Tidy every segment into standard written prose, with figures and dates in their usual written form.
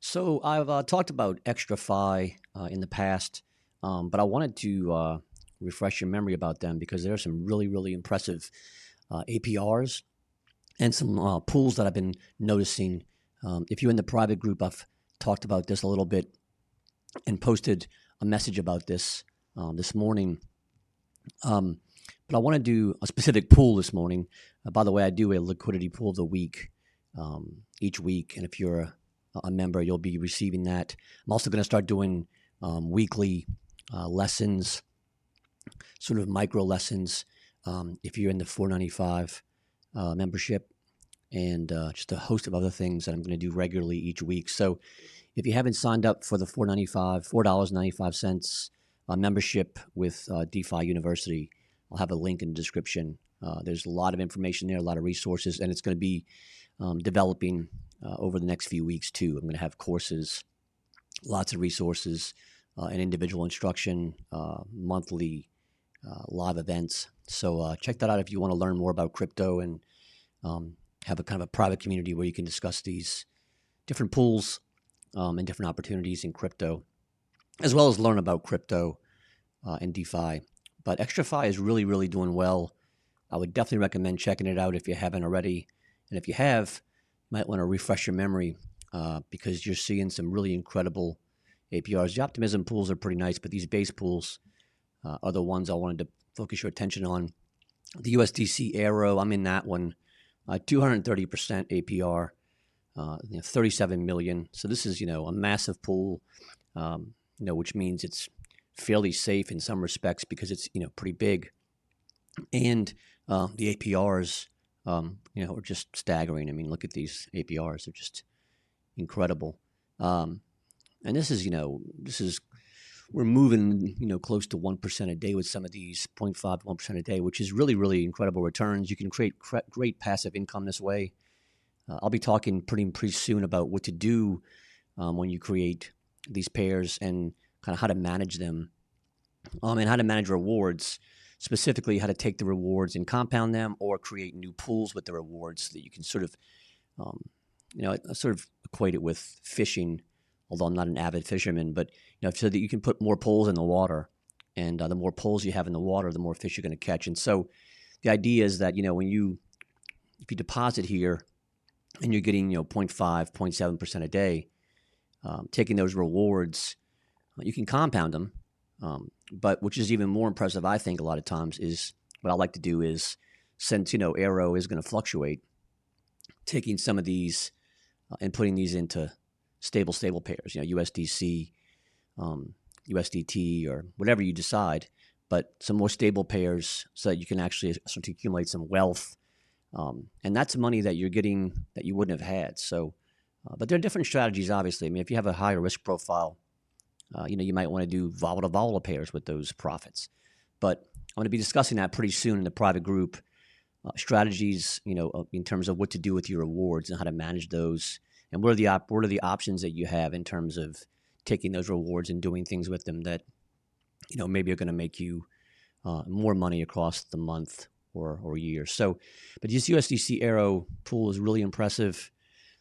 So I've talked about XtraFi in the past, but I wanted to refresh your memory about them because there are some really, really impressive APRs and some pools that I've been noticing. If you're in the private group, I've talked about this a little bit and posted a message about this this morning. But I want to do a specific pool this morning. By the way, I do a liquidity pool of the week each week, and if you're a member, you'll be receiving that. I'm also going to start doing weekly lessons, sort of micro lessons, if you're in the $4.95 membership, and just a host of other things that I'm going to do regularly each week. So if you haven't signed up for the $4.95 membership with DeFi University, I'll have a link in the description. There's a lot of information there, a lot of resources, and it's going to be developing over the next few weeks too. I'm going to have courses, lots of resources, and individual instruction, monthly live events. So check that out if you want to learn more about crypto and have a kind of a private community where you can discuss these different pools and different opportunities in crypto, as well as learn about crypto and DeFi. But XtraFi is really, really doing well. I would definitely recommend checking it out if you haven't already. And if you have, you might want to refresh your memory because you're seeing some really incredible APRs. The optimism pools are pretty nice, but these base pools are the ones I wanted to focus your attention on. The USDC Arrow, I'm in that one, 230% APR, 37 million. So this is, a massive pool, which means it's fairly safe in some respects because it's, pretty big. And the APRs, are just staggering. I mean, look at these APRs. They're just incredible. And this is, we're moving, close to 1% a day with some of these, 0.5 to 1% a day, which is really, really incredible returns. You can create great passive income this way. I'll be talking pretty soon about what to do when you create these pairs and kind of how to manage them and how to manage rewards, specifically how to take the rewards and compound them or create new pools with the rewards so that you can sort of, I sort of equate it with fishing, although I'm not an avid fisherman, but, so that you can put more poles in the water. And the more poles you have in the water, the more fish you're going to catch. And so the idea is that, if you deposit here and you're getting, 0.5, 0.7% a day, taking those rewards, you can compound them. But which is even more impressive, I think, a lot of times is what I like to do is, since, Arrow is going to fluctuate, taking some of these and putting these into stable pairs, USDC, USDT, or whatever you decide, but some more stable pairs so that you can actually start to accumulate some wealth. And that's money that you're getting that you wouldn't have had. So, but there are different strategies, obviously. I mean, if you have a higher risk profile, you might want to do volatile pairs with those profits. But I'm going to be discussing that pretty soon in the private group. Strategies, in terms of what to do with your rewards and how to manage those, and what are the options that you have in terms of taking those rewards and doing things with them that, maybe are going to make you more money across the month or year. So, but this USDC Arrow pool is really impressive.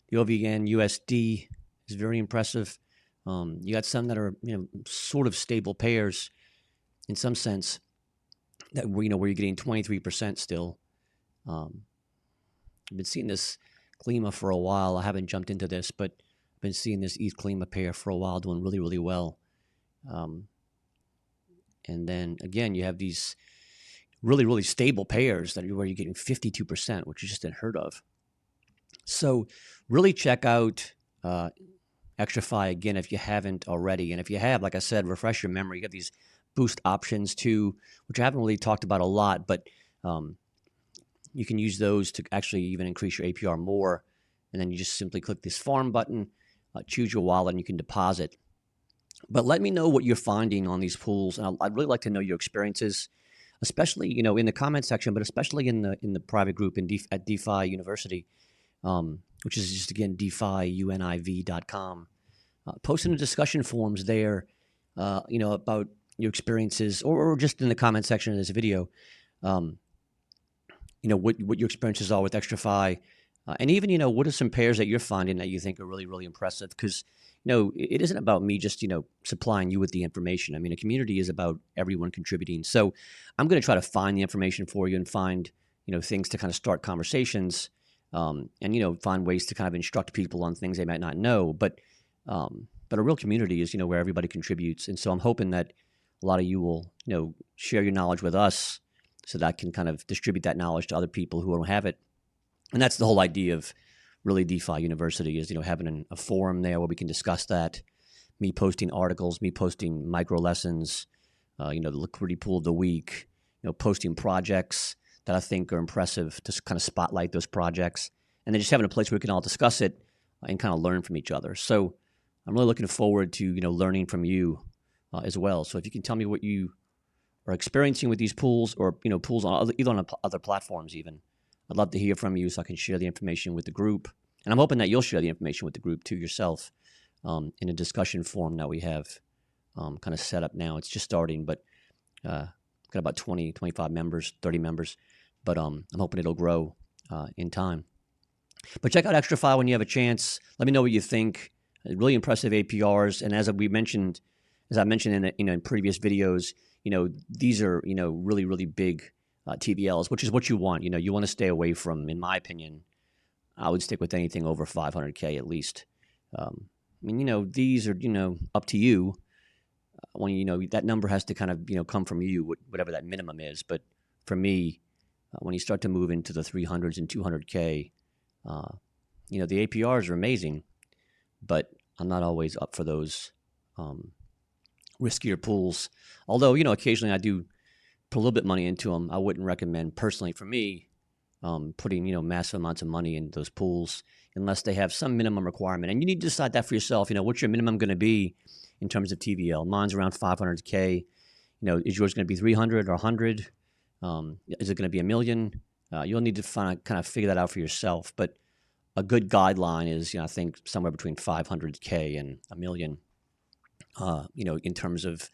The OVN USD is very impressive. You got some that are, sort of stable pairs in some sense that, where you're getting 23% still. I've been seeing this Klima for a while. I haven't jumped into this, but I've been seeing this ETH Klima pair for a while doing really, really well. And then again, you have these really, really stable pairs where you're getting 52%, which is just unheard of. So really check out XtraFi again if you haven't already. And if you have, like I said, refresh your memory. You got these boost options too, which I haven't really talked about a lot, but you can use those to actually even increase your APR more. And then you just simply click this farm button, choose your wallet, and you can deposit. But let me know what you're finding on these pools. And I'd really like to know your experiences, especially, in the comment section, but especially in the private group at DeFi University, which is just, again, DeFiUniv.com. Post in the discussion forums there, about your experiences, or just in the comment section of this video, what your experiences are with XtraFi, And even, what are some pairs that you're finding that you think are really, really impressive? Because, it isn't about me just, supplying you with the information. I mean, a community is about everyone contributing. So I'm going to try to find the information for you and find, things to kind of start conversations, and, find ways to kind of instruct people on things they might not know. But a real community is, where everybody contributes. And so I'm hoping that a lot of you will, share your knowledge with us so that I can kind of distribute that knowledge to other people who don't have it. And that's the whole idea of really DeFi University is, having a forum there where we can discuss that, me posting articles, me posting micro lessons, the liquidity pool of the week, posting projects that I think are impressive to kind of spotlight those projects, and then just having a place where we can all discuss it and kind of learn from each other. So I'm really looking forward to, learning from you as well. So if you can tell me what you are experiencing with these pools or, pools on either on other platforms even, I'd love to hear from you so I can share the information with the group. And I'm hoping that you'll share the information with the group too yourself in a discussion forum that we have kind of set up now. It's just starting, but got about 20, 25 members, 30 members. But I'm hoping it'll grow in time. But check out ExtraFi when you have a chance. Let me know what you think. Really impressive APRs. And as I mentioned in previous videos, these are, really, really big TVLs, which is what you want. You want to stay away from, in my opinion, I would stick with anything over 500K at least. These are, up to you. When, that number has to kind of, come from you, whatever that minimum is. But for me, when you start to move into the 300s and 200K, the APRs are amazing, but I'm not always up for those riskier pools. Although, occasionally I do put a little bit of money into them. I wouldn't recommend personally for me putting, massive amounts of money in those pools unless they have some minimum requirement. And you need to decide that for yourself. What's your minimum going to be in terms of TVL? Mine's around 500K. Is yours going to be 300 or 100? Is it going to be $1 million? You'll need to kind of figure that out for yourself. But a good guideline is, I think somewhere between 500K and $1 million, in terms of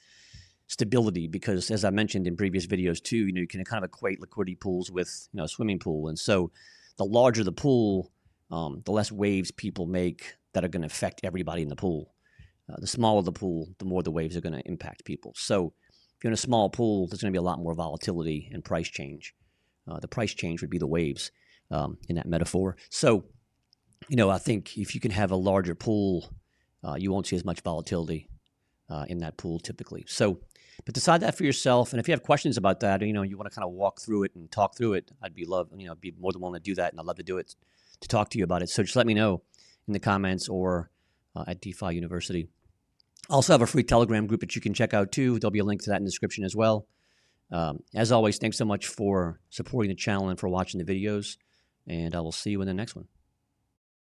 stability, because as I mentioned in previous videos too, you can kind of equate liquidity pools with, a swimming pool. And so the larger the pool, the less waves people make that are going to affect everybody in the pool. The smaller the pool, the more the waves are going to impact people. So if you're in a small pool, there's going to be a lot more volatility and price change. The price change would be the waves in that metaphor. So, I think if you can have a larger pool, you won't see as much volatility in that pool typically. So, but decide that for yourself. And if you have questions about that, you want to kind of walk through it and talk through it, I'd be more than willing to do that. And I'd love to do it, to talk to you about it. So just let me know in the comments or at DeFi University. I also have a free Telegram group that you can check out too. There'll be a link to that in the description as well. As always, thanks so much for supporting the channel and for watching the videos. And I will see you in the next one.